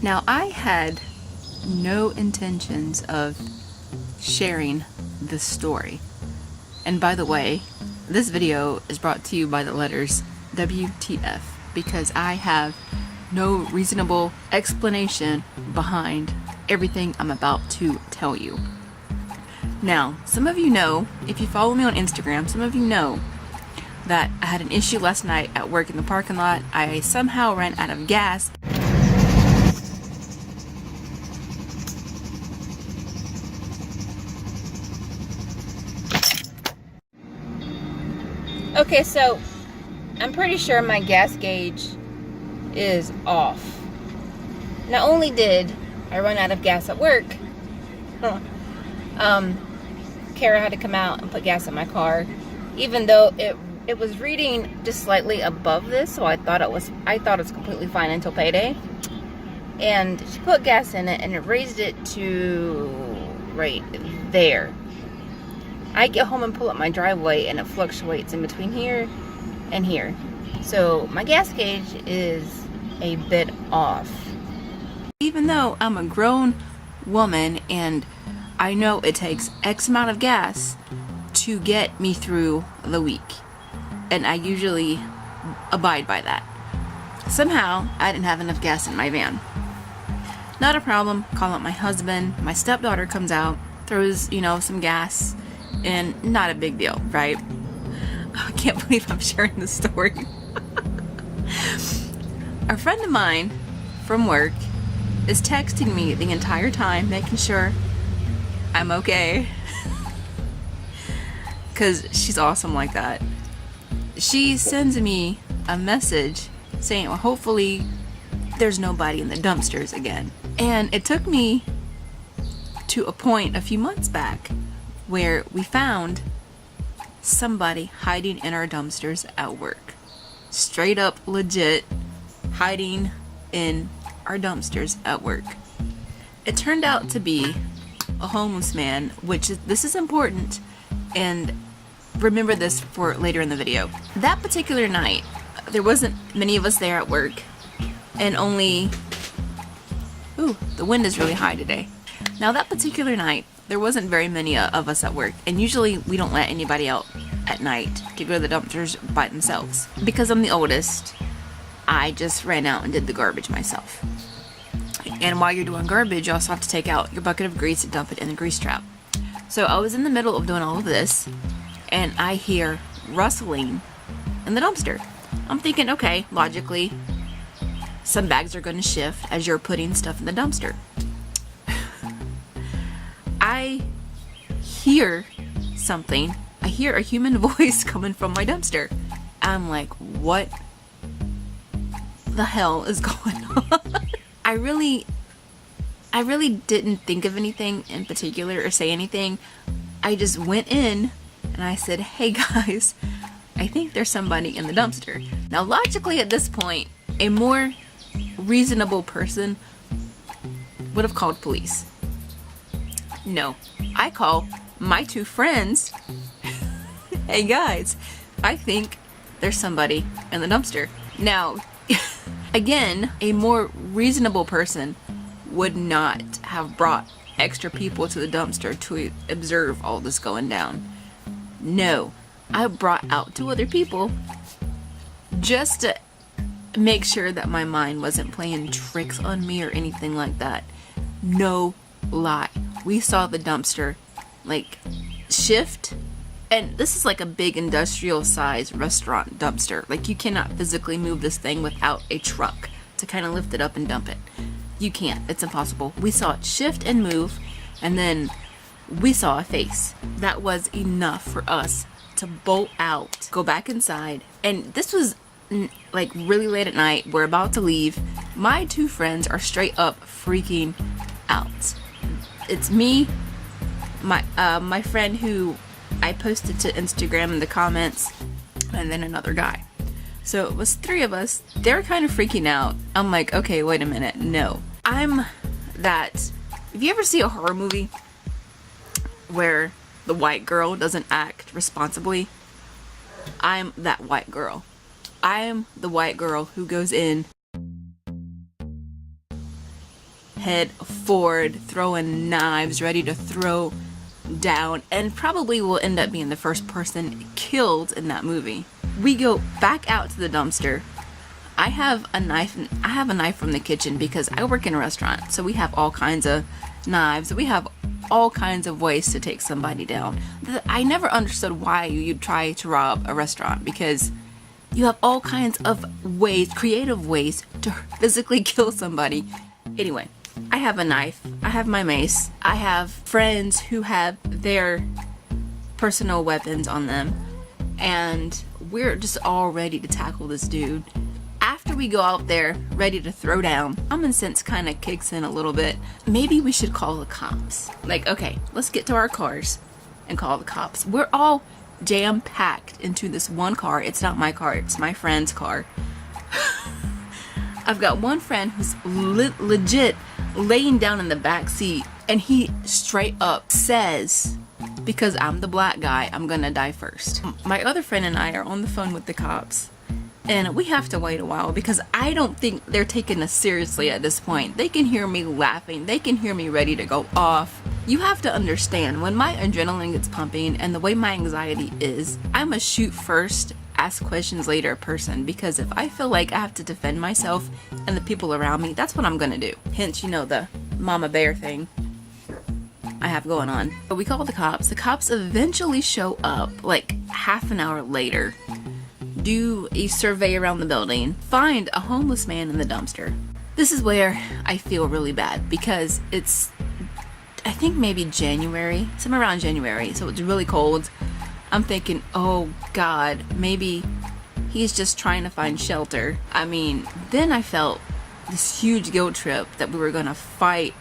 Now, I had no intentions of sharing this story. And by the way, this video is brought to you by the letters WTF because I have no reasonable explanation behind everything I'm about to tell you. Now, some of you know, if you follow me on Instagram, some of you know that I had an issue last night at work in the parking lot. I somehow ran out of gas. Okay, so I'm pretty sure my gas gauge is off. Not only did I run out of gas at work, Kara had to come out and put gas in my car, even though it was reading just slightly above this, so I thought it was completely fine until payday. And she put gas in it and it raised it to right there. I get home and pull up my driveway and it fluctuates in between here and here. So my gas gauge is a bit off. Even though I'm a grown woman and I know it takes X amount of gas to get me through the week, and I usually abide by that. Somehow I didn't have enough gas in my van. Not a problem. Call up my husband. My stepdaughter comes out, throws, some gas, and not a big deal, right? I can't believe I'm sharing this story. A friend of mine from work is texting me the entire time, making sure I'm okay. Because she's awesome like that. She sends me a message saying, well, hopefully there's nobody in the dumpsters again. And it took me to a point a few months back where we found somebody hiding in our dumpsters at work. Straight up legit hiding in our dumpsters at work. It turned out to be a homeless man, this is important, and remember this for later in the video. That particular night, there wasn't many of us there at work, and only, the wind is really high today. Now that particular night, there wasn't very many of us at work, and usually we don't let anybody out at night to go to the dumpsters by themselves. Because I'm the oldest, I just ran out and did the garbage myself. And while you're doing garbage, you also have to take out your bucket of grease and dump it in the grease trap. So I was in the middle of doing all of this, and I hear rustling in the dumpster. I'm thinking, okay, logically, some bags are going to shift as you're putting stuff in the dumpster. I hear something. I hear a human voice coming from my dumpster. I'm like, what the hell is going on? I really didn't think of anything in particular or say anything. I just went in and I said, hey guys, I think there's somebody in the dumpster. Now logically at this point, a more reasonable person would have called police. No, I call my two friends. Hey guys, I think there's somebody in the dumpster. Now, again, a more reasonable person would not have brought extra people to the dumpster to observe all this going down. No, I brought out two other people just to make sure that my mind wasn't playing tricks on me or anything like that. No lie. We saw the dumpster shift, and this is like a big industrial size restaurant dumpster. Like you cannot physically move this thing without a truck to kind of lift it up and dump it. You can't. It's impossible. We saw it shift and move, and then we saw a face. That was enough for us to bolt out, go back inside, and this was really late at night. We're about to leave. My two friends are straight up freaking out. It's me, my friend who I posted to Instagram in the comments, and then another guy. So it was three of us. They're kind of freaking out. I'm like, okay, wait a minute. No. I'm that. If you ever see a horror movie where the white girl doesn't act responsibly, I'm that white girl. I am the white girl who goes in head forward, throwing knives, ready to throw down, and probably will end up being the first person killed in that movie. We go back out to the dumpster. I have a knife from the kitchen because I work in a restaurant, so we have all kinds of knives. We have all kinds of ways to take somebody down. I never understood why you'd try to rob a restaurant, because you have all kinds of ways, creative ways to physically kill somebody. Anyway, I have a knife, I have my mace, I have friends who have their personal weapons on them, and we're just all ready to tackle this dude. After we go out there ready to throw down, common sense kind of kicks in a little bit. Maybe we should call the cops. Like, okay, let's get to our cars and call the cops. We're all jam-packed into this one car. It's not my car, it's my friend's car. I've got one friend who's legit laying down in the back seat, and he straight up says, because I'm the black guy, I'm gonna die first. My other friend and I are on the phone with the cops, and we have to wait a while because I don't think they're taking us seriously at this point. They can hear me laughing, they can hear me ready to go off. You have to understand, when my adrenaline gets pumping and the way my anxiety is, I'm a shoot first, ask questions later person, because if I feel like I have to defend myself and the people around me, that's what I'm gonna do. Hence, you know, the mama bear thing I have going on. But we call the cops. The cops eventually show up like half an hour later, do a survey around the building, find a homeless man in the dumpster. This is where I feel really bad because it's, I think maybe January, somewhere around January, so it's really cold. I'm thinking, oh God, maybe he's just trying to find shelter. I mean, then I felt this huge guilt trip that we were gonna fight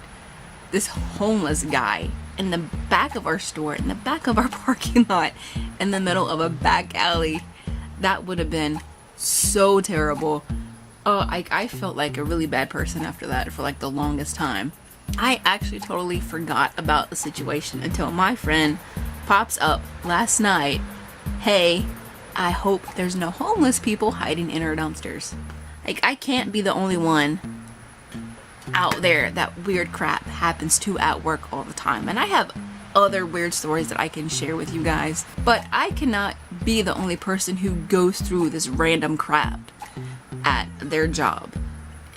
this homeless guy in the back of our store, in the back of our parking lot, in the middle of a back alley. That would have been so terrible. Oh, I felt like a really bad person after that for like the longest time. I actually totally forgot about the situation until my friend pops up last night. Hey, I hope there's no homeless people hiding in our dumpsters. Like, I can't be the only one out there that weird crap happens to at work all the time. And I have other weird stories that I can share with you guys, but I cannot be the only person who goes through this random crap at their job.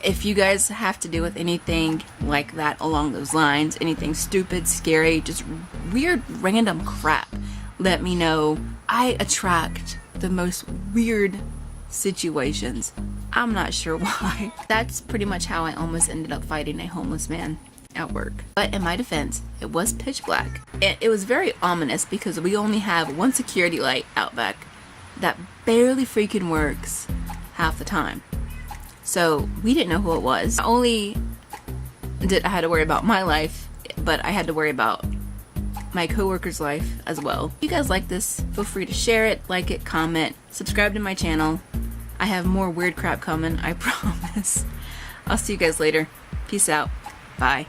If you guys have to deal with anything like that along those lines, anything stupid, scary, just weird random crap, let me know. I attract the most weird situations. I'm not sure why. That's pretty much how I almost ended up fighting a homeless man at work. But in my defense, it was pitch black. And it was very ominous because we only have one security light out back that barely freaking works half the time. So we didn't know who it was. Not only did I had to worry about my life, but I had to worry about my coworker's life as well. If you guys like this, feel free to share it, like it, comment, subscribe to my channel. I have more weird crap coming, I promise. I'll see you guys later. Peace out. Bye.